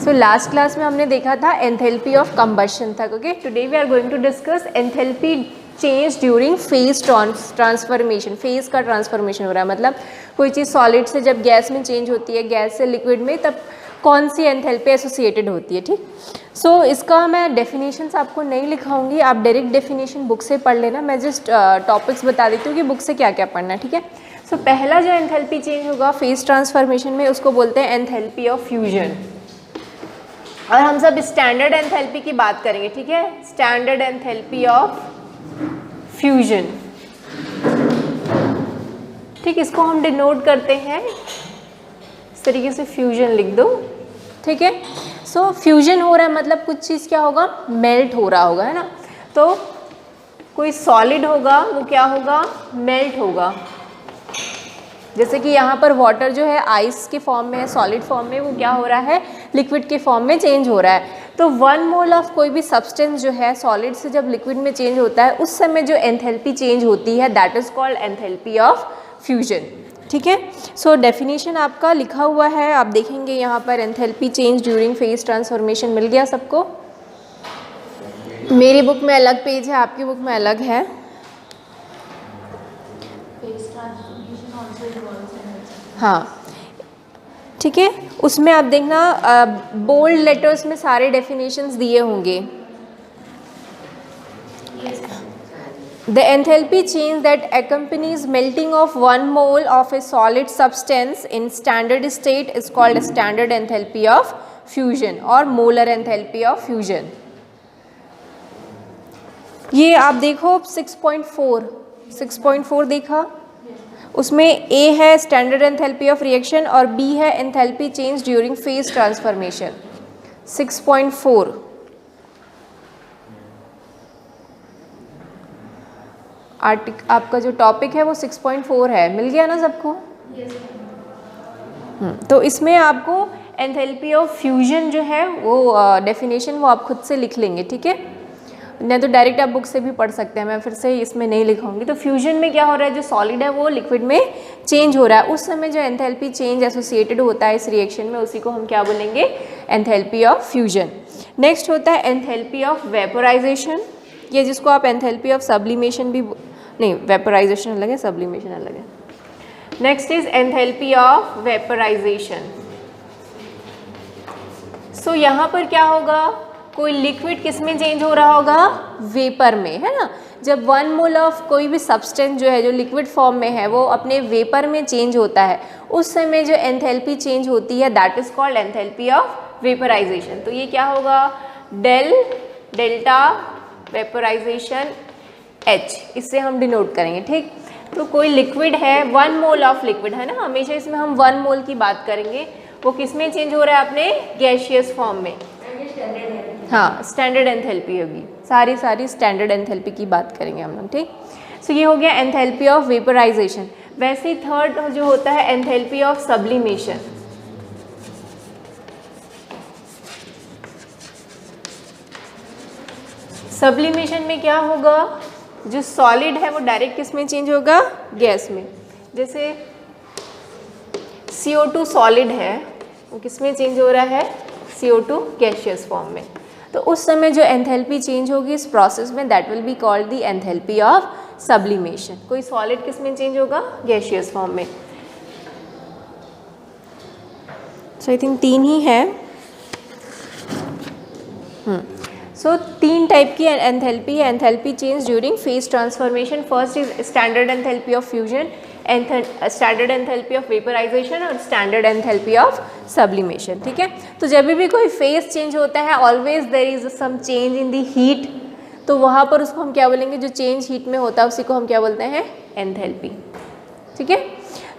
So last class में हमने देखा था एंथैल्पी ऑफ कंबशन तक. Okay, today we are going to discuss enthalpy change during phase transformation. Phase का transformation हो रहा है, मतलब कोई चीज़ सॉलिड से जब गैस में चेंज होती है, गैस से लिक्विड में, तब कौन सी एंथैल्पी एसोसिएटेड होती है. ठीक. सो इसका मैं डेफिनेशंस आपको नहीं लिखाऊंगी, आप डायरेक्ट डेफिनेशन बुक से पढ़ लेना. मैं जस्ट टॉपिक्स बता देती हूँ कि बुक से क्या क्या पढ़ना है. ठीक है. सो पहला जो एंथैल्पी चेंज होगा फेज ट्रांसफॉर्मेशन में, उसको बोलते हैं एंथैल्पी ऑफ फ्यूजन. और हम सब स्टैंडर्ड एंथैल्पी की बात करेंगे. ठीक है, स्टैंडर्ड एंथैल्पी ऑफ फ्यूजन. ठीक, इसको हम डिनोट करते हैं इस तरीके से, फ्यूजन लिख दो. ठीक है. सो फ्यूजन हो रहा है मतलब कुछ चीज़ क्या होगा, मेल्ट हो रहा होगा, है ना. तो कोई सॉलिड होगा वो क्या होगा, मेल्ट होगा. जैसे कि यहाँ पर वाटर जो है आइस के फॉर्म में है, सॉलिड फॉर्म में, वो क्या हो रहा है, लिक्विड के फॉर्म में चेंज हो रहा है. तो 1 मोल ऑफ कोई भी सब्सटेंस जो है सॉलिड से जब लिक्विड में चेंज होता है, उस समय जो एंथैल्पी चेंज होती है that is called enthalpy of fusion. ठीक है. सो डेफिनेशन आपका लिखा हुआ है, आप देखेंगे यहाँ पर enthalpy change during phase transformation. मिल गया सबको. मेरी बुक में अलग पेज है, आपकी बुक में अलग है. हाँ, ठीक है. उसमें आप देखना बोल्ड लेटर्स में सारे डेफिनेशंस दिए होंगे. The enthalpy change that accompanies melting of 1 mole of a solid substance in standard state is called standard enthalpy of fusion or molar enthalpy of fusion. ये आप देखो 6.4 देखा, उसमें A है स्टैंडर्ड एंथैल्पी ऑफ रिएक्शन और B है enthalpy change during phase transformation. 6.4 आपका जो टॉपिक है वो 6.4 है. मिल गया ना सबको? तो इसमें आपको एंथैल्पी ऑफ फ्यूजन जो है वो डेफिनेशन वो आप खुद से लिख लेंगे. ठीक है, नहीं तो डायरेक्ट आप बुक से भी पढ़ सकते हैं, मैं फिर से इसमें नहीं लिखाऊंगी. तो फ्यूजन में क्या हो रहा है, जो सॉलिड है वो लिक्विड में चेंज हो रहा है, उस समय जो एंथैल्पी चेंज एसोसिएटेड होता है इस रिएक्शन में, उसी को हम क्या बोलेंगे, एंथैल्पी ऑफ फ्यूजन. नेक्स्ट होता है एंथैल्पी ऑफ वेपोराइजेशन, ये जिसको आप एंथैल्पी ऑफ सब्लिमेशन भी, नहीं वेपोराइजेशन अलग है, सब्लिमेशन अलग है. Next is enthalpy of vaporization. So यहाँ पर क्या होगा, कोई लिक्विड किस में चेंज हो रहा होगा, वेपर में, है ना. जब 1 मोल ऑफ कोई भी सब्सटेंस जो है जो लिक्विड फॉर्म में है वो अपने वेपर में चेंज होता है, उस समय जो एंथैल्पी चेंज होती है that is called enthalpy of vaporization. तो ये क्या होगा, डेल्टा वेपराइजेशन H, इससे हम डिनोट करेंगे. ठीक. तो कोई लिक्विड है, 1 मोल ऑफ लिक्विड है ना, हमेशा इसमें हम 1 मोल की बात करेंगे, वो किस में चेंज हो रहा है, अपने गैसियस फॉर्म में. हाँ, स्टैंडर्ड एंथैल्पी होगी, सारी स्टैंडर्ड एंथैल्पी की बात करेंगे हम लोग. ठीक. सो ये हो गया एंथैल्पी ऑफ वेपराइजेशन. वैसे ही थर्ड जो होता है एंथैल्पी ऑफ सब्लिमेशन. सब्लिमेशन में क्या होगा, जो सॉलिड है वो डायरेक्ट किस में चेंज होगा, गैस में. जैसे CO2 सॉलिड है, वो किस में चेंज हो रहा है, CO2 गैसियस फॉर्म में. तो उस समय जो एंथैल्पी चेंज होगी इस प्रोसेस में that will be called the enthalpy of sublimation. कोई सॉलिड किस में चेंज होगा, गैसियस फॉर्म में. सो आई थिंक 3 ही है. सो 3 टाइप की एंथैल्पी है, enthalpy change during phase transformation. First is standard enthalpy of fusion, standard enthalpy of vaporization और स्टैंडर्ड एंथैल्पी ऑफ सब्लिमेशन. ठीक है. तो जब भी कोई फेज चेंज होता है always there is some change in the heat, तो वहाँ पर उसको हम क्या बोलेंगे, जो चेंज हीट में होता है उसी को हम क्या बोलते हैं, एंथैल्पी. ठीक है.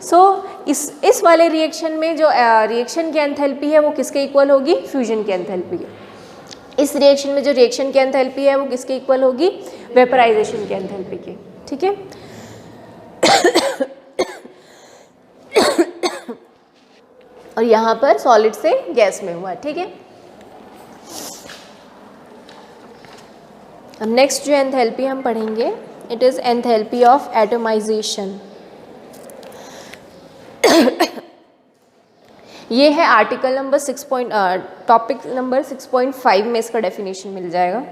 सो इस वाले रिएक्शन में जो रिएक्शन की एंथैल्पी है वो किसके इक्वल होगी, फ्यूजन की एंथैल्पी. इस रिएक्शन में जो रिएक्शन की एंथैल्पी है वो किसके इक्वल होगी, वेपराइजेशन की एंथैल्पी की. ठीक है. और यहाँ पर सॉलिड से गैस में हुआ. ठीक है. अब नेक्स्ट जो एंथैल्पी हम पढ़ेंगे it is enthalpy of atomization. ये है आर्टिकल नंबर टॉपिक नंबर 6.5 में इसका डेफिनेशन मिल जाएगा।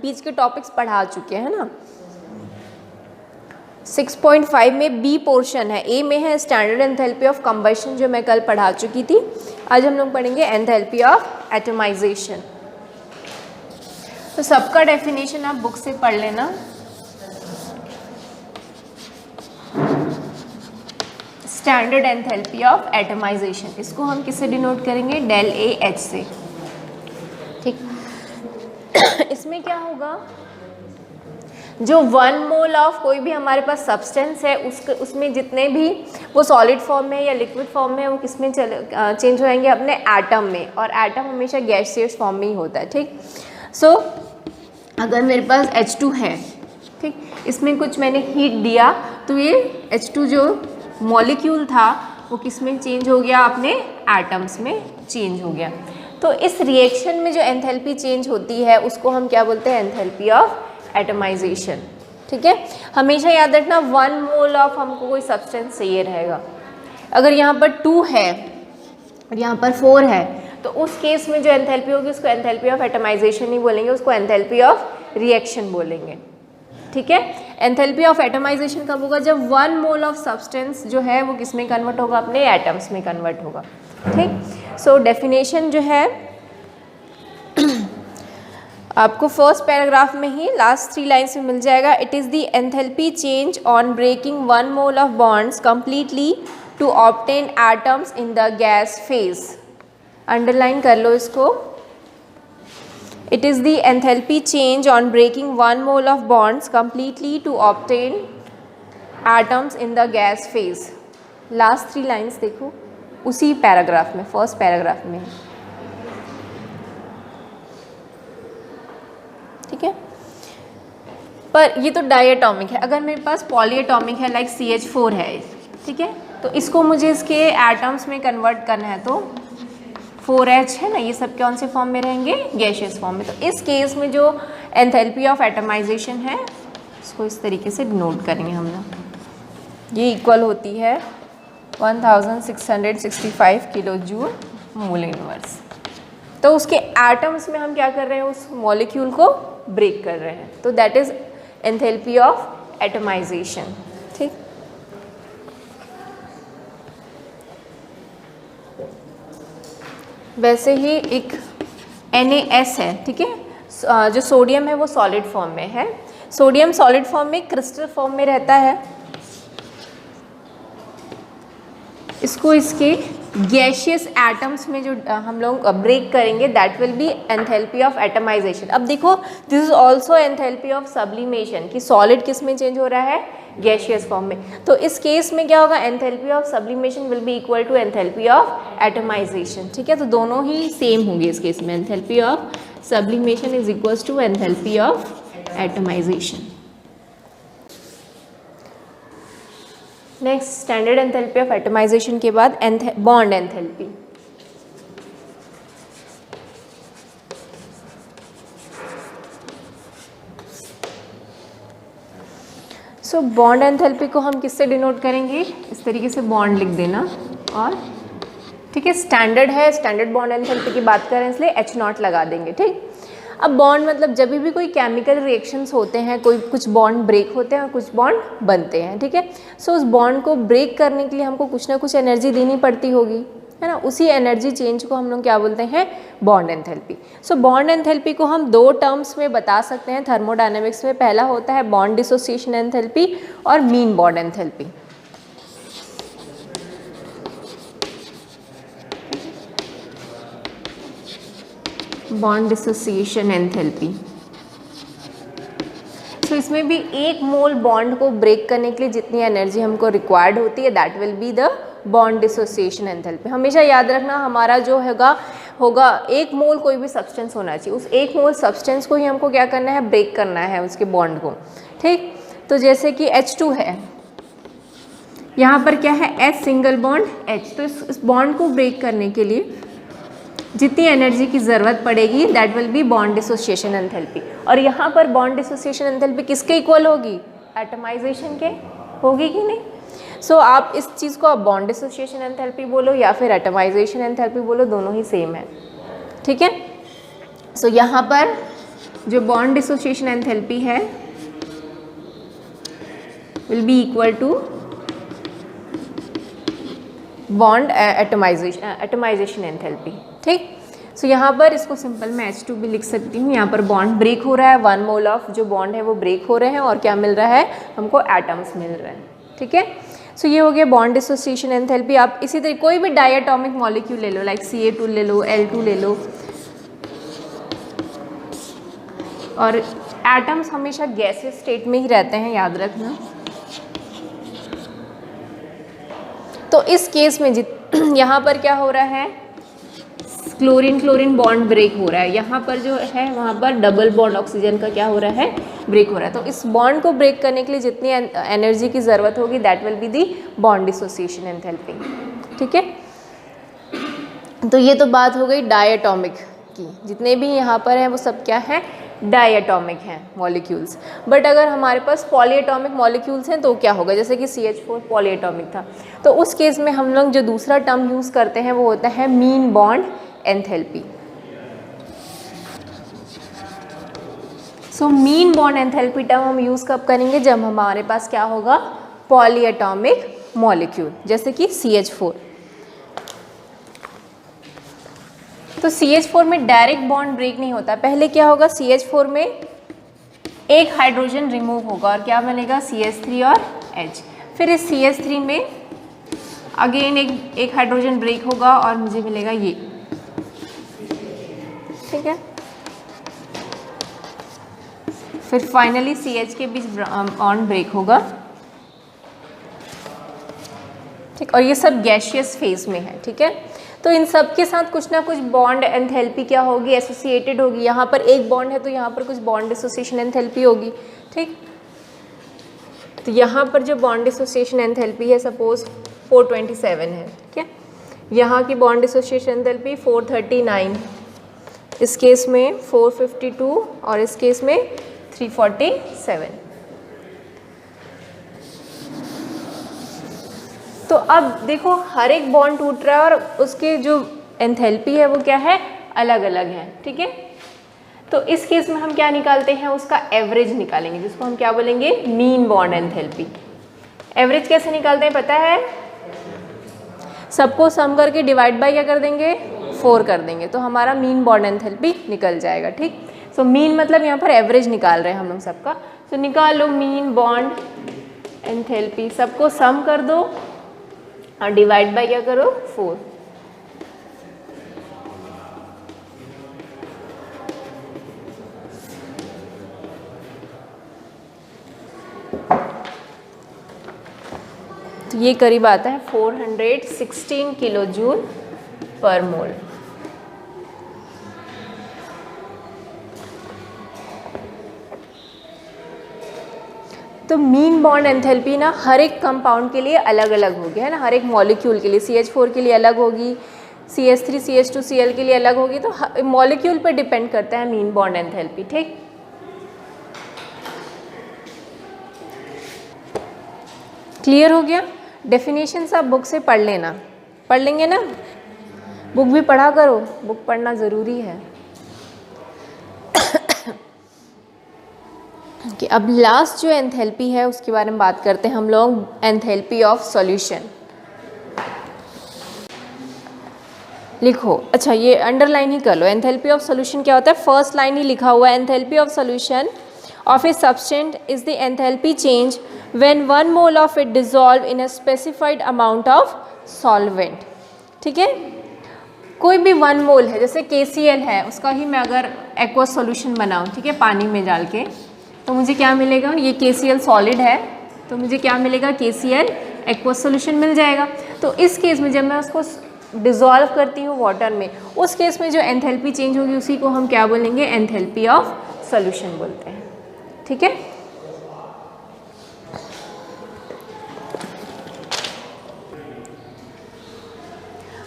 बीच के टॉपिक्स पढ़ा चुके हैं ना। 6.5 में बी पोर्शन है, ए में है स्टैंडर्ड एंथैल्पी ऑफ कंबशन जो मैं कल पढ़ा चुकी थी। आज हम लोग पढ़ेंगे एंथैल्पी ऑफ एटमाइजेशन। तो सबका डेफिनेशन आप बुक से पढ़ लेना। स्टैंडर्ड एंथैल्पी ऑफ एटमाइजेशन, इसको हम किससे डिनोट करेंगे? डेल ए एच से, ठीक। इसमें क्या होगा, जो 1 मोल ऑफ कोई भी हमारे पास सब्सटेंस है उसमें जितने भी वो सॉलिड फॉर्म में या लिक्विड फॉर्म में, वो किस में चेंज हो जाएंगे? अपने एटम में। और एटम हमेशा गैसियस फॉर्म में ही होता है, ठीक। सो अगर मेरे पास H2 है, ठीक, इसमें कुछ मैंने हीट दिया तो ये H2 जो मॉलिक्यूल था वो किस में चेंज हो गया? अपने एटम्स में चेंज हो गया। तो इस रिएक्शन में जो एंथैल्पी चेंज होती है उसको हम क्या बोलते हैं? एंथैल्पी ऑफ एटमाइजेशन, ठीक है। हमेशा याद रखना 1 मोल ऑफ हमको कोई सब्सटेंस चाहिए रहेगा। अगर यहाँ पर 2 है और यहाँ पर 4 है तो उस केस में जो एंथैल्पी होगी उसको एंथैल्पी ऑफ एटमाइजेशन नहीं बोलेंगे, उसको एंथैल्पी ऑफ रिएक्शन बोलेंगे, ठीक है। एंथैल्पी ऑफ एटमाइजेशन कब होगा? जब 1 मोल ऑफ सब्सटेंस जो है वो किस में कन्वर्ट होगा? अपने एटम्स में कन्वर्ट होगा, ठीक। सो डेफिनेशन जो है आपको फर्स्ट पैराग्राफ में ही लास्ट 3 लाइन्स में मिल जाएगा। It is the enthalpy change on breaking 1 mole of bonds completely to obtain atoms in the gas phase. Underline कर लो इसको। It is the enthalpy change on breaking 1 mole of bonds completely to obtain atoms in the gas phase. Last 3 lines देखो उसी paragraph में, first paragraph में, ठीक है। पर ये तो डायटॉमिक है। अगर मेरे पास पॉलीएटॉमिक है लाइक CH4 है, ठीक है, तो इसको मुझे इसके एटम्स में कन्वर्ट करना है तो 4H है ना, ये सब कौन से फॉर्म में रहेंगे? गैसियस फॉर्म में। तो इस केस में जो एंथैल्पी ऑफ एटमाइजेशन है इसको इस तरीके से डिनोट करेंगे हम लोग। ये इक्वल होती है 1665 किलो जूल मोल इनवर्स। तो उसके एटम्स में हम क्या कर रहे हैं? उस मॉलिक्यूल को ब्रेक कर रहे हैं। तो that is enthalpy of atomization, ठीक। वैसे ही एक NaS है, ठीक है। जो सोडियम है वो सॉलिड फॉर्म में है। सोडियम सॉलिड फॉर्म में क्रिस्टल फॉर्म में रहता है। इसको इसके गैसियस एटम्स में जो हम लोग ब्रेक करेंगे that will be enthalpy of atomization. अब देखो this is also enthalpy of sublimation, कि सॉलिड किस में चेंज हो रहा है? गैसियस फॉर्म में। तो इस केस में क्या होगा? Enthalpy of sublimation will be equal to enthalpy of atomization, ठीक है। तो दोनों ही सेम होंगे इस केस में। Enthalpy of sublimation is equal to enthalpy of atomization. Next standard enthalpy of atomization के बाद bond enthalpy. So bond enthalpy को हम किससे डिनोट करेंगे? इस तरीके से बॉन्ड लिख देना। और ठीक है, स्टैंडर्ड है, स्टैंडर्ड बॉन्ड एंथैल्पी की बात करें इसलिए H0 लगा देंगे, ठीक। अब बॉन्ड मतलब जब भी कोई केमिकल रिएक्शंस होते हैं, कोई कुछ बॉन्ड ब्रेक होते हैं और कुछ बॉन्ड बनते हैं, ठीक है। सो उस बॉन्ड को ब्रेक करने के लिए हमको कुछ ना कुछ एनर्जी देनी पड़ती होगी, है ना। उसी एनर्जी चेंज को हम लोग क्या बोलते हैं? Bond enthalpy. So bond enthalpy को हम 2 टर्म्स में बता सकते हैं थर्मोडायनेमिक्स में। पहला होता है बॉन्ड डिसोसिएशन एंथैल्पी और mean bond enthalpy. Bond dissociation enthalpy. तो इसमें भी 1 मोल बॉन्ड को ब्रेक करने के लिए जितनी एनर्जी हमको रिक्वायर्ड होती है that will be the bond dissociation enthalpy. हमेशा याद रखना हमारा जो होगा 1 मोल कोई भी सब्सटेंस होना चाहिए। उस 1 मोल सब्सटेंस को ही हमको क्या करना है? ब्रेक करना है उसके बॉन्ड को, ठीक। तो जैसे कि H2 है, यहाँ पर क्या है? H single bond H। तो इस बॉन्ड को ब्रेक करने के लिए जितनी एनर्जी की ज़रूरत पड़ेगी that will B bond dissociation enthalpy. और यहाँ पर बॉन्ड डिसोसिएशन एंथैल्पी किसके इक्वल होगी? एटमाइजेशन के होगी कि नहीं? सो आप इस चीज़ को आप बॉन्ड डिसोसिएशन एंथैल्पी बोलो या फिर एटमाइजेशन एंथैल्पी बोलो, दोनों ही सेम है, ठीक है। सो यहाँ पर जो बॉन्ड डिसोसिएशन एंथैल्पी है will be equal to bond atomization enthalpy, ठीक। सो यहाँ पर इसको सिंपल मैं H2 भी लिख सकती हूँ। यहाँ पर बॉन्ड ब्रेक हो रहा है, 1 मोल ऑफ जो बॉन्ड है वो ब्रेक हो रहे हैं और क्या मिल रहा है हमको, एटम्स मिल रहे हैं, ठीक है। सो ये हो गया बॉन्ड डिसोसिएशन एंथैल्पी। आप इसी तरह कोई भी डायटोमिक मॉलिक्यूल ले लो, लाइक Ca2 ले लो, L2 ले लो, और एटम्स हमेशा गैसियस स्टेट में ही रहते हैं, याद रखना। तो इस केस में यहाँ पर क्या हो रहा है, क्लोरीन क्लोरीन बॉन्ड ब्रेक हो रहा है, यहाँ पर जो है वहाँ पर डबल बॉन्ड ऑक्सीजन का क्या हो रहा है, ब्रेक हो रहा है। तो इस बॉन्ड को ब्रेक करने के लिए जितनी एनर्जी की ज़रूरत होगी that will be the bond dissociation enthalpy, ठीक है। तो ये तो बात हो गई डायटोमिक की, जितने भी यहाँ पर हैं वो सब क्या है, डायटोमिक हैं मॉलिक्यूल्स। बट अगर हमारे पास पॉलीएटॉमिक मॉलिक्यूल्स हैं तो क्या होगा, जैसे कि CH4 पॉलीएटॉमिक था, तो उस केस में हम लोग जो दूसरा टर्म यूज़ करते हैं वो होता है mean bond enthalpy. So mean bond enthalpy term हम यूज़ कब करेंगे, जब हमारे पास क्या होगा, पॉलीएटॉमिक मॉलिक्यूल, जैसे कि CH4। तो CH4 में डायरेक्ट बॉन्ड ब्रेक नहीं होता, पहले क्या होगा, CH4 में एक हाइड्रोजन रिमूव होगा और क्या बनेगा, CH3 और H। फिर इस CH3 में अगेन एक हाइड्रोजन ब्रेक होगा और मुझे मिलेगा ये, ठीक है। फिर फाइनली CH के बीच बॉन्ड ब्रेक होगा, ठीक। और ये सब गैसियस फेज में है, ठीक है। तो इन सब के साथ कुछ ना कुछ बॉन्ड एंथैल्पी क्या होगी, एसोसिएटेड होगी। यहाँ पर एक बॉन्ड है तो यहाँ पर कुछ बॉन्ड डिसोसिएशन एंथैल्पी होगी, ठीक। तो यहाँ पर जो बॉन्ड डिसोसिएशन एंथैल्पी है सपोज 427 है, ठीक है। यहाँ की बॉन्ड डिसोसिएशन एंथैल्पी 439, इस केस में 452 और इस केस में 347। तो अब देखो हर एक बॉन्ड टूट रहा है और उसके जो एंथैल्पी है वो क्या है, अलग अलग है, ठीक है। तो इस केस में हम क्या निकालते हैं, उसका एवरेज निकालेंगे, जिसको हम क्या बोलेंगे, मीन बॉन्ड एंथैल्पी। एवरेज कैसे निकालते हैं पता है, सबको सम करके डिवाइड बाय क्या कर देंगे, 4 कर देंगे, तो हमारा मीन बॉन्ड एंथैल्पी निकल जाएगा, ठीक। सो मीन मतलब यहाँ पर एवरेज निकाल रहे हैं हम लोग सबका। तो निकाल लो मीन बॉन्ड एंथैल्पी, सबको सम कर दो और डिवाइड बाय क्या करो, 4। तो ये करीब आता है 416 किलो जूल पर मोल। तो मीन बॉन्ड एंथैल्पी ना हर एक कंपाउंड के लिए अलग अलग होगी, है ना, हर एक मॉलिक्यूल के लिए। CH4 के लिए अलग होगी, CH3 CH2 Cl के लिए अलग होगी। तो मॉलिक्यूल पर डिपेंड करता है मीन बॉन्ड एंथैल्पी, ठीक। क्लियर हो गया। डेफिनेशन आप बुक से पढ़ लेना, पढ़ लेंगे ना, बुक भी पढ़ा करो, बुक पढ़ना ज़रूरी है। कि अब लास्ट जो एंथैल्पी है उसके बारे में बात करते हैं हम लोग, एंथैल्पी ऑफ सॉल्यूशन। लिखो, अच्छा ये अंडरलाइन ही कर लो, एंथैल्पी ऑफ सॉल्यूशन क्या होता है, फर्स्ट लाइन ही लिखा हुआ है, enthalpy of solution of a substance is the enthalpy change when 1 mole of it dissolve in a specified amount of solvent, ठीक है। कोई भी 1 मोल है, जैसे KCl है, उसका ही मैं अगर एक्वस सॉल्यूशन बनाऊँ, ठीक है, पानी में डाल के, तो मुझे क्या मिलेगा, ये KCl सॉलिड है तो मुझे क्या मिलेगा, KCl एक्वस सॉल्यूशन मिल जाएगा। तो इस केस में जब मैं उसको डिज़ोल्व करती हूँ वाटर में, उस केस में जो एंथैल्पी चेंज होगी उसी को हम क्या बोलेंगे, एंथैल्पी ऑफ सॉल्यूशन बोलते हैं, ठीक है।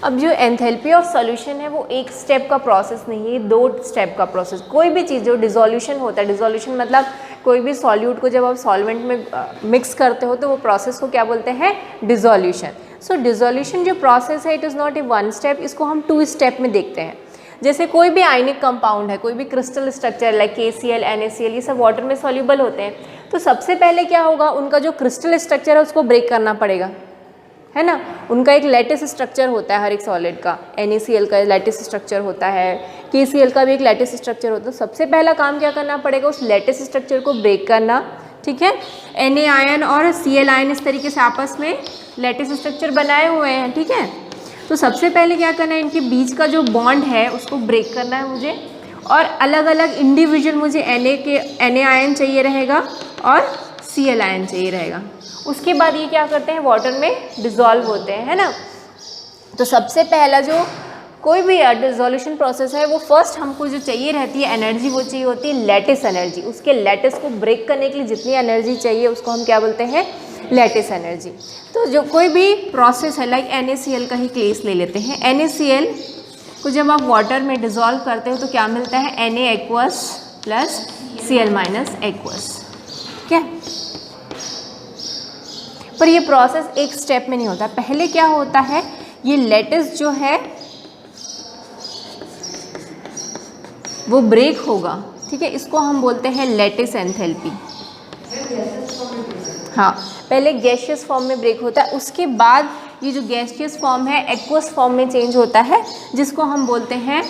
अब जो एंथैल्पी ऑफ सॉल्यूशन है वो एक स्टेप का प्रोसेस नहीं है, 2 स्टेप का प्रोसेस। कोई भी चीज़ जो डिसोल्यूशन होता है, डिसोल्यूशन मतलब कोई भी सॉल्यूट को जब आप सॉल्वेंट में मिक्स करते हो तो वो प्रोसेस को क्या बोलते हैं, डिसोल्यूशन। सो डिसोल्यूशन जो प्रोसेस है it is not a one step, इसको हम 2 स्टेप में देखते हैं। जैसे कोई भी आयनिक कंपाउंड है, कोई भी crystal structure like KCl, NaCl, ये सब वाटर में सॉल्यूबल होते हैं। तो सबसे पहले क्या होगा, उनका जो क्रिस्टल स्ट्रक्चर है उसको ब्रेक करना पड़ेगा, है ना। उनका एक लैटिस स्ट्रक्चर होता है हर एक सॉलिड का, NaCl का लैटिस स्ट्रक्चर होता है, KCl का भी एक लैटिस स्ट्रक्चर होता है। सबसे पहला काम क्या करना पड़ेगा, उस लैटिस स्ट्रक्चर को ब्रेक करना, ठीक है। Na आयन और Cl आयन इस तरीके से आपस में लैटिस स्ट्रक्चर बनाए हुए हैं, ठीक है। तो सबसे पहले क्या करना है, इनके बीच का जो बॉन्ड है उसको ब्रेक करना है मुझे, और अलग अलग इंडिविजुअल मुझे Na आयन चाहिए रहेगा और Cl आयन चाहिए रहेगा। उसके बाद ये क्या करते हैं, वाटर में डिज़ोल्व होते हैं, है ना। तो सबसे पहला जो कोई भी डिसोल्यूशन प्रोसेस है वो फर्स्ट हमको जो चाहिए रहती है एनर्जी, वो चाहिए होती है लैटिस एनर्जी। उसके लैटिस को ब्रेक करने के लिए जितनी एनर्जी चाहिए उसको हम क्या बोलते हैं, लैटिस एनर्जी। तो जो कोई भी प्रोसेस है लाइक NaCl का ही केस ले लेते हैं। NaCl को जब आप वाटर में डिज़ोल्व करते हो तो क्या मिलता है, Na aqueous plus Cl minus aqueous, ठीक है। पर ये प्रोसेस एक स्टेप में नहीं होता, पहले क्या होता है, ये लैटिस जो है वो ब्रेक होगा, ठीक है। इसको हम बोलते हैं लैटिस एंथैल्पी। हाँ, पहले गैसियस फॉर्म में ब्रेक होता है, उसके बाद ये जो गैसियस फॉर्म है एक्वस फॉर्म में चेंज होता है, जिसको हम बोलते हैं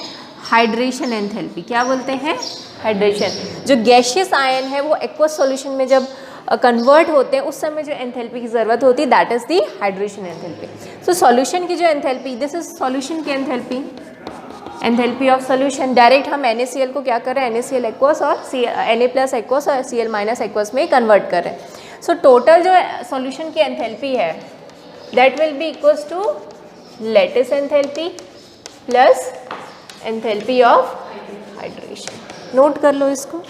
हाइड्रेशन एंथैल्पी। क्या बोलते हैं, हाइड्रेशन। जो गैसियस आयन है वो एक्वस सॉल्यूशन में जब कन्वर्ट होते हैं उस समय जो एंथैल्पी की ज़रूरत होती है that is the hydration enthalpy. So solution की जो एंथैल्पी, दिस इज सॉल्यूशन की enthalpy, enthalpy of solution. Direct हम NaCl को क्या कर रहे हैं, NaCl एक्वस और Na प्लस एक्वस और Cl माइनस एक्वस में कन्वर्ट कर रहे हैं। सो टोटल जो सॉल्यूशन की एंथैल्पी है that will be equals to lattice enthalpy plus enthalpy of hydration. Note कर लो इसको।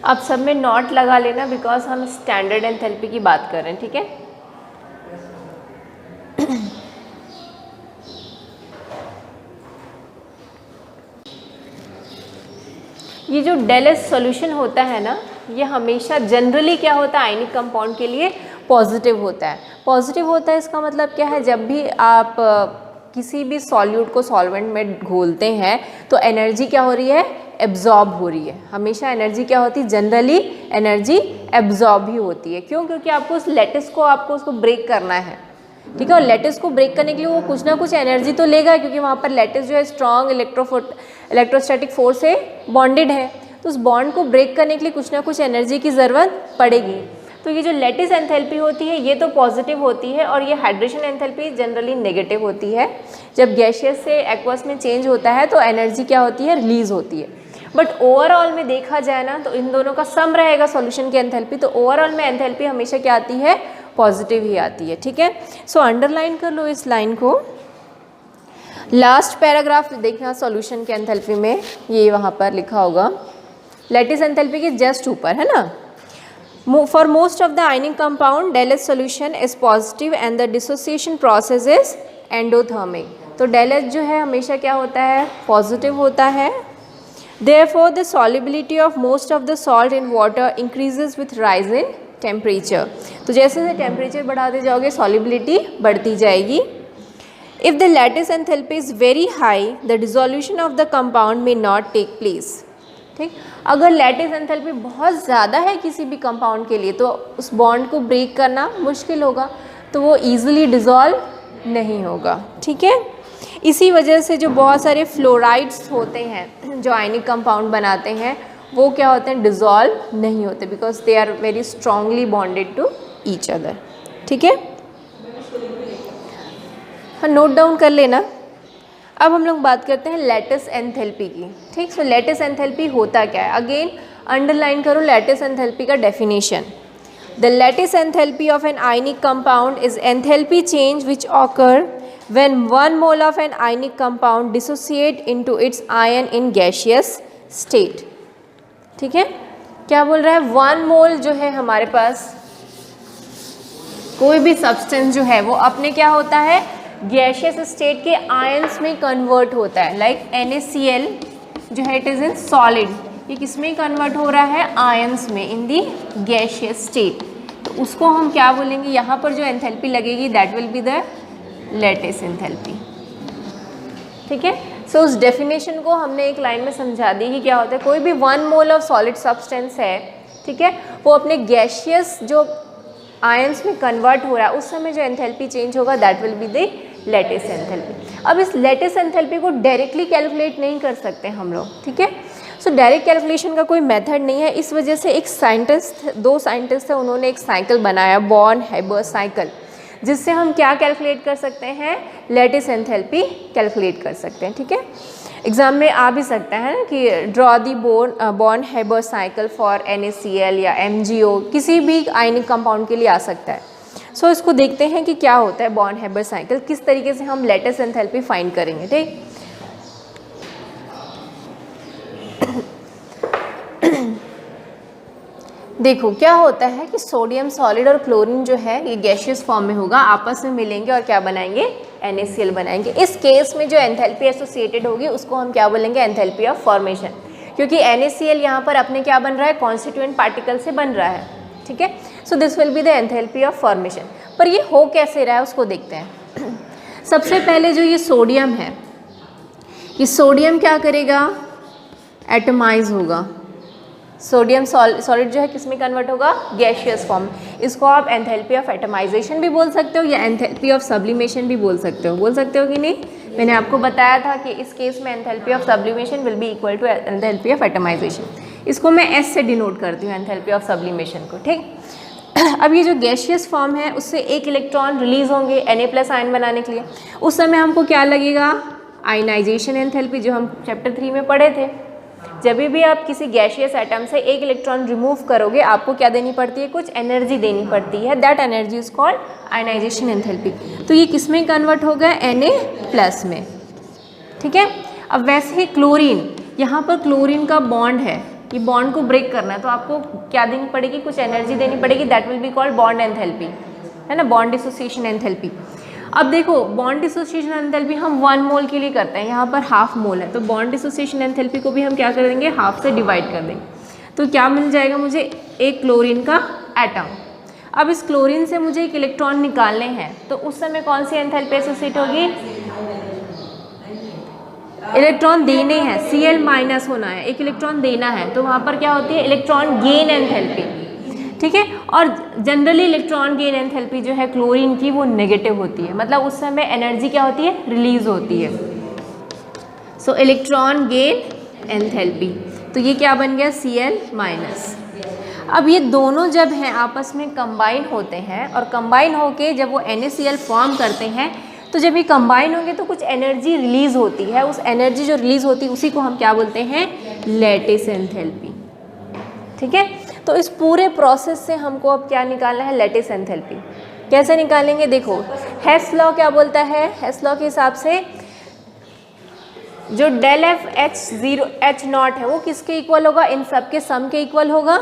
अब सब में नॉट लगा लेना बिकॉज हम स्टैंडर्ड एंथैल्पी की बात कर रहे हैं, ठीक है। ये जो डेलेस सॉल्यूशन होता है ना, ये हमेशा जनरली क्या होता है, आयनिक कंपाउंड के लिए पॉजिटिव होता है। पॉजिटिव होता है इसका मतलब क्या है, जब भी आप किसी भी सॉल्यूट को सॉल्वेंट में घोलते हैं तो एनर्जी क्या हो रही है, एब्जॉर्ब हो रही है। हमेशा एनर्जी क्या होती है, जनरली एनर्जी एब्जॉर्ब ही होती है। क्यों, क्योंकि आपको उस लैटिस को उसको ब्रेक करना है, ठीक है। और लैटिस को ब्रेक करने के लिए वो कुछ ना कुछ एनर्जी तो लेगा, क्योंकि वहाँ पर लैटिस जो है स्ट्रॉन्ग इलेक्ट्रोस्टैटिक फोर्स से बॉन्डेड है, तो उस बॉन्ड को ब्रेक करने के लिए कुछ ना कुछ एनर्जी की ज़रूरत पड़ेगी। तो ये जो लैटिस एंथैल्पी होती है ये तो पॉजिटिव होती है, और ये हाइड्रेशन एंथैल्पी जनरली नेगेटिव होती है। जब गैसियस से एक्वस में चेंज होता है तो एनर्जी क्या होती है, रिलीज होती है। बट ओवरऑल में देखा जाए ना तो इन दोनों का सम रहेगा सॉल्यूशन की एंथैल्पी, तो ओवरऑल में एंथैल्पी हमेशा क्या आती है, पॉजिटिव ही आती है, ठीक है। सो अंडरलाइन कर लो इस लाइन को। लास्ट पैराग्राफ देखना सॉल्यूशन के एंथैल्पी में, ये वहाँ पर लिखा होगा लैटिस एंथैल्पी के जस्ट ऊपर, है ना। For most of the ionic compound, Deleuze solution is positive and the dissociation process is endothermic. तो Deleuze जो है हमेशा क्या होता है, पॉजिटिव होता है। Therefore, the solubility of most of the salt in water increases with rise in temperature. तो जैसे जैसे टेम्परेचर बढ़ाते जाओगे solubility बढ़ती जाएगी। If the lattice enthalpy is very high, the dissolution of the compound may not take place. ठीक, अगर lattice enthalpy बहुत ज़्यादा है किसी भी कंपाउंड के लिए तो उस बॉन्ड को ब्रेक करना मुश्किल होगा, तो वो ईजिली डिज़ोल्व नहीं होगा, ठीक है। इसी वजह से जो बहुत सारे फ्लोराइड्स होते हैं जो आयनिक कंपाउंड बनाते हैं वो क्या होते हैं, डिज़ोल्व नहीं होते, because they are very strongly bonded to each other, ठीक है। हाँ, नोट डाउन कर लेना। अब हम लोग बात करते हैं लैटिस एंथैल्पी की, ठीक। सो लैटिस एंथैल्पी होता क्या है, अगेन अंडरलाइन करो लैटिस एंथैल्पी का definition. The lattice enthalpy of an ionic compound is enthalpy change which occur when 1 mole of an ionic compound dissociate into its ion in gaseous state, ठीक है। क्या बोल रहा है, 1 मोल जो है हमारे पास कोई भी सब्सटेंस जो है वो अपने क्या होता है, गैशियस स्टेट के आयंस में कन्वर्ट होता है, लाइक NaCl जो है इट इज़ इन सॉलिड, ये किस में कन्वर्ट हो रहा है, आयंस में, इन दी गैशियस स्टेट। तो उसको हम क्या बोलेंगे, यहाँ पर जो एंथैल्पी लगेगी that will be the lattice enthalpy. ठीक है, सो उस डेफिनेशन को हमने एक लाइन में समझा दी कि क्या होता है, कोई भी 1 मोल ऑफ सॉलिड सब्सटेंस है, ठीक है, वो अपने गैशियस जो आयंस में कन्वर्ट हो रहा है उस समय जो एंथैल्पी चेंज होगा that will be the lattice enthalpy. अब इस लैटिस एंथैल्पी को डायरेक्टली कैलकुलेट नहीं कर सकते हम लोग, ठीक है, सो डायरेक्ट कैलकुलेशन का कोई मेथड नहीं है। इस वजह से एक साइंटिस्ट, 2 साइंटिस्ट थे, उन्होंने एक साइकिल बनाया, बॉर्न-हाइबर साइकिल, जिससे हम क्या कैलकुलेट कर सकते हैं, लैटिस एंथैल्पी कैलकुलेट कर सकते हैं। ठीक है, एग्जाम में आ भी सकता है ना कि draw the born-Haber cycle for NaCl या MgO, किसी भी आयनिक कंपाउंड के लिए आ सकता है। सो इसको देखते हैं कि क्या होता है बॉर्न-हाइबर साइकिल, किस तरीके से हम लैटिस एंथैल्पी फाइंड करेंगे। ठीक, देखो क्या होता है कि सोडियम सॉलिड और क्लोरीन जो है ये गैशियस फॉर्म में होगा, आपस में मिलेंगे और क्या बनाएंगे, NaCl बनाएंगे। इस केस में जो एंथैल्पी एसोसिएटेड होगी उसको हम क्या बोलेंगे, एंथैल्पी ऑफ फॉर्मेशन, क्योंकि NaCl यहाँ पर अपने क्या बन रहा है, कॉन्स्टिट्यूएंट पार्टिकल से बन रहा है। ठीक है, so this will be the enthalpy of formation. पर ये हो कैसे रहा है उसको देखते हैं। सबसे पहले जो ये सोडियम है, ये सोडियम क्या करेगा, एटमाइज होगा, सोडियम सॉलिड जो है किस में कन्वर्ट होगा, गैशियस फॉर्म। इसको आप एंथैल्पी ऑफ एटमाइजेशन भी बोल सकते हो या एंथैल्पी ऑफ सब्लिमेशन भी बोल सकते हो कि नहीं। मैंने आपको बताया था कि इस केस में enthalpy of sublimation will be equal to enthalpy of atomization. इसको मैं S से डिनोट करती हूँ एंथैल्पी ऑफ सब्लिमेशन को। ठीक, अब ये जो गैशियस फॉर्म है उससे एक इलेक्ट्रॉन रिलीज होंगे Na+ आयन बनाने के लिए, उस समय हमको क्या लगेगा, आयनाइजेशन एंथैल्पी, जो हम चैप्टर 3 में पढ़े थे। जब भी आप किसी गैशियस एटम से एक इलेक्ट्रॉन रिमूव करोगे आपको क्या देनी पड़ती है, कुछ एनर्जी देनी पड़ती है, that energy is called ionization enthalpy. तो ये किस में कन्वर्ट हो गया, Na+ में। ठीक है, अब वैसे ही क्लोरीन, यहाँ पर क्लोरीन का बॉन्ड है, ये बॉन्ड को ब्रेक करना है तो आपको क्या देनी पड़ेगी, कुछ एनर्जी देनी पड़ेगी, that will be called bond enthalpy, है ना, बॉन्ड डिसोसिएशन एंथैल्पी। अब देखो बॉन्ड डिसोसिएशन एंथैल्पी हम 1 मोल के लिए करते हैं, यहाँ पर ½ मोल है, तो बॉन्ड डिसोसिएशन एंथैल्पी को भी हम क्या कर देंगे, ½ से डिवाइड कर देंगे, तो क्या मिल जाएगा मुझे, एक क्लोरीन का एटम। अब इस क्लोरीन से मुझे एक इलेक्ट्रॉन निकालने हैं, तो उस समय कौन सी एंथैल्पी एसोसिएट होगी, इलेक्ट्रॉन देने हैं, Cl- होना है, एक इलेक्ट्रॉन देना है, तो वहाँ पर क्या होती है, इलेक्ट्रॉन गेन एंथैल्पी। ठीक है, और जनरली इलेक्ट्रॉन गेन एंथैल्पी जो है क्लोरीन की वो नेगेटिव होती है, मतलब उस समय एनर्जी क्या होती है, रिलीज होती है। सो इलेक्ट्रॉन गेन एंथैल्पी, तो ये क्या बन गया, Cl-। अब ये दोनों जब हैं आपस में कंबाइन होते हैं और कंबाइन होके जब वो NaCl फॉर्म करते हैं, तो जब ये कंबाइन होंगे तो कुछ एनर्जी रिलीज होती है, उस एनर्जी जो रिलीज होती है उसी को हम क्या बोलते हैं, लैटिस एंथैल्पी। ठीक है, तो इस पूरे प्रोसेस से हमको अब क्या निकालना है, लैटिस एंथैल्पी। कैसे निकालेंगे, देखो हेस लॉ क्या बोलता है, हेस लॉ के हिसाब से जो ∇F H0 है वो किसके इक्वल होगा, इन सब के सम के इक्वल होगा,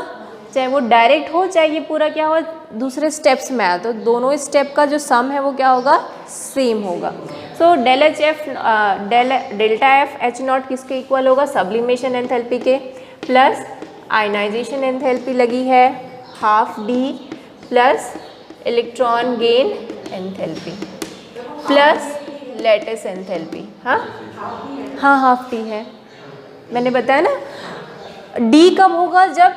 चाहे वो डायरेक्ट हो चाहे ये पूरा क्या हो दूसरे स्टेप्स में आया, तो दोनों स्टेप का जो सम है वो क्या होगा, सेम होगा। सो ∇f H0 किसके इक्वल होगा, सब्लिमेशन एंथैल्पी के, प्लस आयनाइजेशन एंथैल्पी लगी है ½ D, plus electron gain enthalpy, plus lattice enthalpy. हाँ ½ D है, मैंने बताया ना। D कब होगा, जब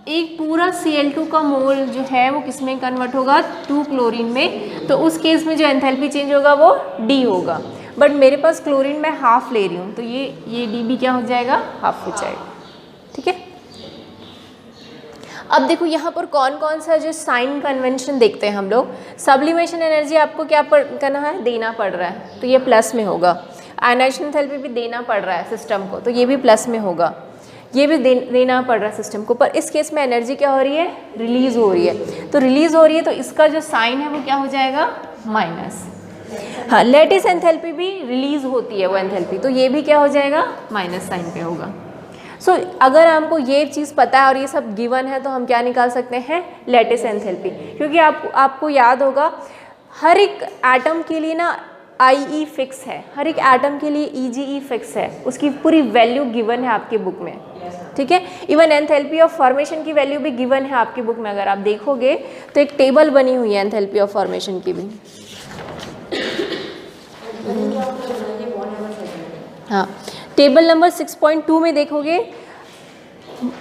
एक पूरा Cl2 का मोल जो है वो किस में कन्वर्ट होगा, 2 क्लोरीन में, तो उस केस में जो एंथैल्पी चेंज होगा वो D होगा। बट मेरे पास क्लोरीन मैं ½ ले रही हूँ, तो ये D भी क्या हो जाएगा, ½ हो जाएगा। ठीक है, अब देखो यहाँ पर कौन कौन सा जो साइन कन्वेंशन देखते हैं हम लोग। सब्लिमेशन एनर्जी आपको क्या करना है, देना पड़ रहा है, तो ये प्लस में होगा। आयनाइजेशन एंथैल्पी भी देना पड़ रहा है सिस्टम को, तो ये भी प्लस में होगा। ये भी देना पड़ रहा है सिस्टम को, पर इस केस में एनर्जी क्या हो रही है, रिलीज हो रही है, तो रिलीज हो रही है तो इसका जो साइन है वो क्या हो जाएगा, माइनस। हाँ, लैटिस एंथैल्पी भी रिलीज होती है वो एंथैल्पी, तो ये भी क्या हो जाएगा, माइनस साइन पे होगा। सो अगर हमको ये चीज़ पता है और ये सब गिवन है तो हम क्या निकाल सकते हैं, लैटिस एंथैल्पी। क्योंकि आपको याद होगा हर एक एटम के लिए ना IE फिक्स है, हर एक एटम के लिए EGE फिक्स है, उसकी पूरी वैल्यू गिवन है आपकी बुक में, ठीक है। इवन एंथैल्पी ऑफ फॉर्मेशन की वैल्यू भी गिवन है आपकी बुक में, अगर आप देखोगे तो एक टेबल बनी हुई है एंथैल्पी ऑफ फॉर्मेशन की भी। हाँ, टेबल नंबर 6.2 में देखोगे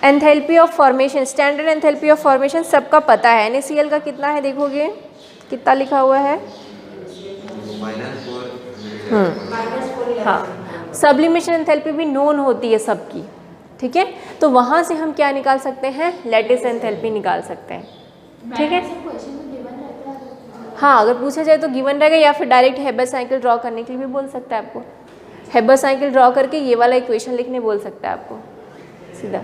enthalpy of formation, standard enthalpy of formation सबका पता है। NaCl का कितना है देखोगे, कितना लिखा हुआ है, हाँ, सब्लिमेशन एंथैल्पी भी नोन होती है सबकी, ठीक है। तो वहाँ से हम क्या निकाल सकते हैं, लैटिस एंथैल्पी निकाल सकते हैं, ठीक है। हाँ, अगर पूछा जाए तो गिवन रहेगा, या फिर डायरेक्ट हेबर साइकिल ड्रॉ करने के लिए भी बोल सकता है आपको, हेबर साइकिल ड्रॉ करके ये वाला इक्वेशन लिखने बोल सकता है आपको सीधा।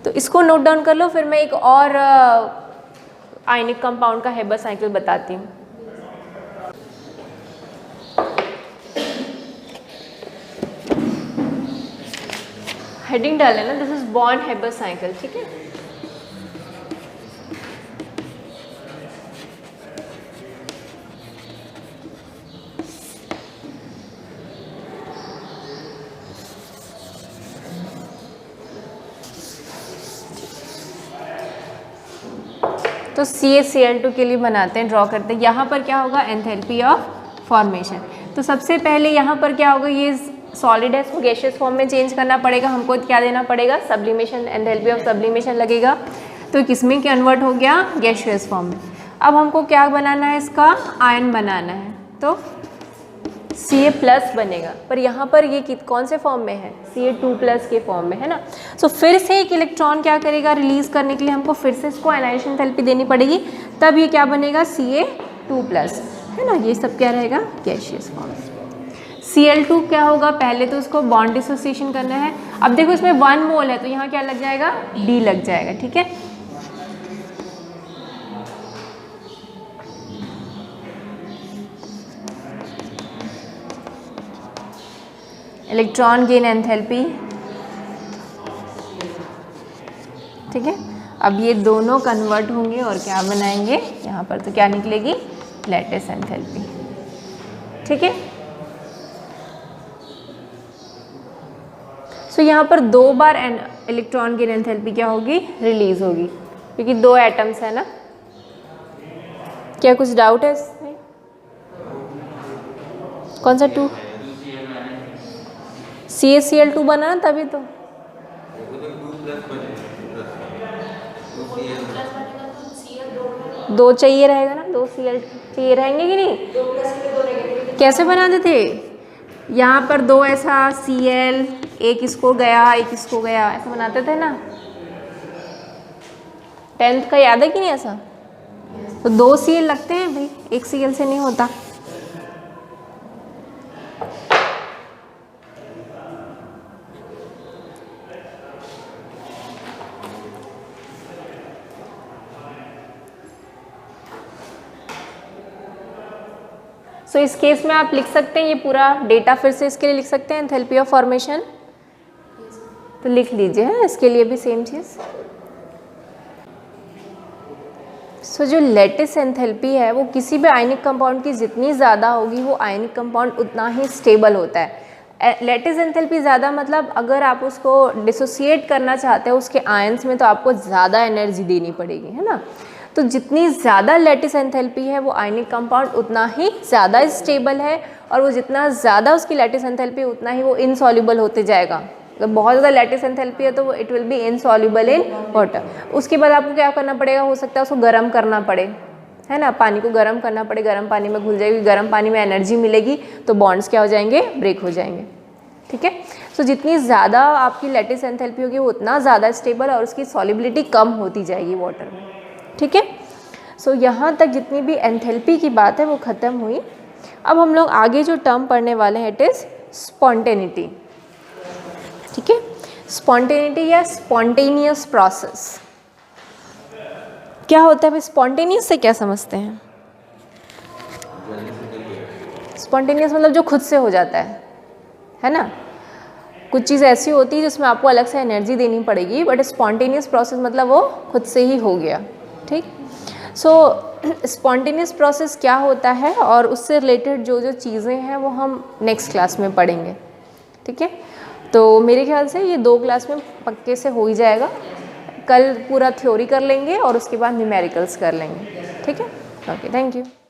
तो इसको नोट डाउन कर लो, फिर मैं एक और आयनिक कंपाउंड का हेबर साइकिल बताती हूँ। हेडिंग डाले ना, this is bond Haber cycle, ठीक है। तो CaCl2 के लिए बनाते हैं, ड्रॉ करते हैं। यहाँ पर क्या होगा, एंथैल्पी ऑफ फॉर्मेशन। तो सबसे पहले यहाँ पर क्या होगा, ये सॉलिड है, इसको गैसियस फॉर्म में चेंज करना पड़ेगा, हमको क्या देना पड़ेगा, सब्लिमेशन, एंथैल्पी ऑफ सब्लिमेशन लगेगा। तो किसमें कन्वर्ट हो गया, गैसियस फॉर्म में। अब हमको क्या बनाना है, इसका आयन बनाना है, तो Ca+ बनेगा, पर यहाँ पर ये कौन से फॉर्म में है, Ca2+ के फॉर्म में है ना। तो फिर से एक इलेक्ट्रॉन क्या करेगा, रिलीज करने के लिए हमको फिर से इसको आयनाइजेशन एंथैल्पी देनी पड़ेगी, तब ये क्या बनेगा, Ca2+, है ना। ये सब क्या रहेगा, गैसियस फॉर्म। Cl2 क्या होगा, पहले तो इसको बॉन्ड डिसोसिएशन करना है। अब देखो इसमें 1 मोल है, तो यहाँ क्या लग जाएगा, D लग जाएगा, ठीक है। इलेक्ट्रॉन गेन एंथैल्पी, ठीक है। अब ये दोनों कन्वर्ट होंगे और क्या बनाएंगे, यहाँ पर तो क्या निकलेगी, लैटिस एंथैल्पी, ठीक है। सो यहाँ पर 2 बार इलेक्ट्रॉन गेन एंथैल्पी क्या होगी, रिलीज होगी, क्योंकि 2 एटम्स है ना। क्या कुछ डाउट है इसमें, कौन सा 2, CaCl2 बना तभी तो, दो चाहिए रहेगा ना, 2 Cl चाहिए रहेंगे कि नहीं, कैसे बनाते थे, यहाँ पर 2 ऐसा Cl, एक इसको गया एक इसको गया, ऐसा बनाते थे ना, 10th का याद है कि नहीं ऐसा। तो 2 Cl लगते हैं भाई, 1 Cl से नहीं होता। सो इस केस में आप लिख सकते हैं, ये पूरा डेटा फिर से इसके लिए लिख सकते हैं, एंथैल्पी ऑफ फॉर्मेशन, तो लिख लीजिए, है इसके लिए भी सेम चीज़। सो जो लैटिस एंथैल्पी है वो किसी भी आयनिक कंपाउंड की जितनी ज़्यादा होगी वो आयनिक कंपाउंड उतना ही स्टेबल होता है। लैटिस एंथैल्पी ज़्यादा मतलब अगर आप उसको डिसोसिएट करना चाहते हो उसके आयंस में, तो आपको ज़्यादा एनर्जी देनी पड़ेगी, है ना। तो जितनी ज़्यादा लैटिस एंथैल्पी है वो आयनिक कंपाउंड उतना ही ज़्यादा स्टेबल है, और वो जितना ज़्यादा उसकी लैटिस एंथैल्पी उतना ही वो इनसॉल्युबल होते जाएगा। अगर बहुत ज़्यादा लैटिस एंथैल्पी है तो वो it will be insoluble in water. उसके बाद आपको क्या करना पड़ेगा, हो सकता है उसको गर्म करना पड़े, है ना, पानी को गर्म करना पड़े, गर्म पानी में घुल जाएगी, गर्म पानी में एनर्जी मिलेगी तो बॉन्ड्स क्या हो जाएंगे, ब्रेक हो जाएंगे, ठीक है। सो जितनी ज़्यादा आपकी लैटिस एंथैल्पी होगी वो उतना ज़्यादा स्टेबल और उसकी सॉल्युबिलिटी कम होती जाएगी वाटर में, ठीक है। सो यहाँ तक जितनी भी एंथैल्पी की बात है वो ख़त्म हुई। अब हम लोग आगे जो टर्म पढ़ने वाले हैं इट इज़ स्पॉन्टेनिटी, ठीक है। स्पॉन्टेनिटी या स्पॉन्टेनियस प्रोसेस क्या होता है, स्पॉन्टेनियस से क्या समझते हैं? स्पॉन्टेनियस मतलब जो खुद से हो जाता है ना। कुछ चीज़ ऐसी होती है जिसमें आपको अलग से एनर्जी देनी पड़ेगी, बट स्पॉन्टेनियस प्रोसेस मतलब वो खुद से ही हो गया, ठीक। सो स्पॉन्टेनियस प्रोसेस क्या होता है और उससे रिलेटेड जो जो चीज़ें हैं वो हम नेक्स्ट क्लास में पढ़ेंगे, ठीक है। तो मेरे ख्याल से ये 2 क्लास में पक्के से हो ही जाएगा। कल पूरा थ्योरी कर लेंगे और उसके बाद न्यूमेरिकल्स कर लेंगे, ठीक है। Okay, thank you.